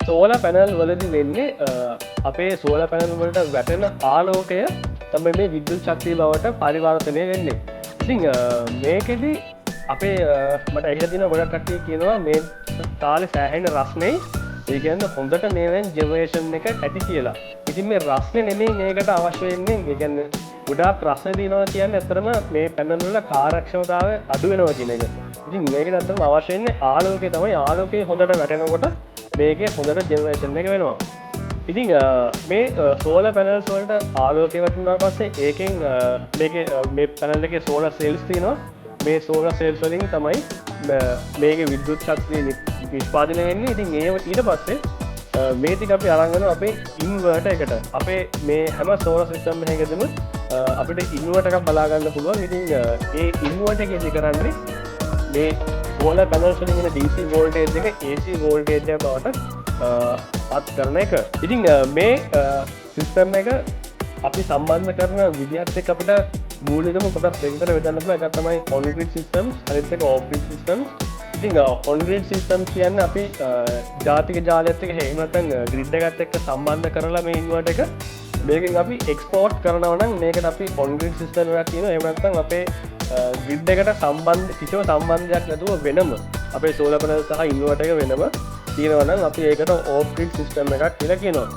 සෝල panel වලදි වෙන්නේ අපේ සෝල පැනල් වලට වැටෙන ආලෝකය තම මේ විද්‍යුත් ශක්තිය බවට පරිවර්තනය වෙන්නේ. ඉතින් මේකෙදී අපේ මට ඇහිලා තියෙන ගොඩක් කට්ටිය කියනවා මේ තාලේ සෑහෙන රස්නේ ඒ කියන්නේ හොඳට මේවෙන් ජෙනරේෂන් එක ඇති කියලා. ඉතින් මේ රස්නේ නෙමෙයි මේකට අවශ්‍ය වෙන්නේ. ඒ කියන්නේ ගොඩාක් රස්නේ දිනවා කියන්නේ ඇත්තටම මේ පැනල් වල කාර්යක්ෂමතාවය අඩු වෙනවා කියන එක. ඉතින් මේකට ඇත්තටම අවශ්‍ය වෙන්නේ ආලෝකය තමයි. ආලෝකය හොඳට වැටෙනකොට මේකේ හොඳට ජෙනරේෂන් එක වෙනවා. ඉතින් මේ සෝල පැනල්ස් වලට ආලෝකය වැටුණාට පස්සේ ඒකෙන් මේ පැනල් එකේ සෝලර් සෙල්ස් තියෙනවා. මේ සෝලර් සෙල්ස් වලින් තමයි මේකේ විද්‍යුත් ශක්තිය නිෂ්පාදනය වෙන්නේ. ඉතින් ඊට පස්සේ මේ ටික අපි අරන් යනවා අපේ ඉන්වර්ටර් එකට. අපේ මේ හැම සෝලර් සිස්ටම් එකකදම අපිට ඉන්වර්ටර් එකක් බලා ගන්න පුළුවන්. ඉතින් ඒ ඉන්වර්ටර් එකේදී කරන්නේ මේ සෝලර් පැනල්ස් වලින් එන DC වෝල්ටේජ් එක AC වෝල්ටේජ් එක බවට පත් කරන එක. ඉතින් මේ සිස්ටම් එක අපි සම්බන්ධ කරන විදිහත් එක්ක අපිට මූලිකම කොටස් දෙකකට බෙදන්න පුළුවන්. එකක් තමයි on grid systems, අනිත් එක off grid systems. ඉතින් on grid systems කියන්නේ අපි ජාතික ජාලයත් එක්ක එහෙම නැත්නම් grid එකත් එක්ක සම්බන්ධ කරලා මේ ඉන්වර්ටර් එක මේකෙන් අපි එක්ස්පෝර්ට් කරනවා නම් මේකට අපි on grid system එකක් කියනවා. එහෙම නැත්නම් අපේ grid එකට සම්බන්ධ කිසිම සම්බන්ධයක් නැතුව වෙනම අපේ solar panel සහ ඉන්වර්ටර් එක වෙනම තියෙනවා නම් අපි ඒකට off grid system එකක් කියලා කියනවා.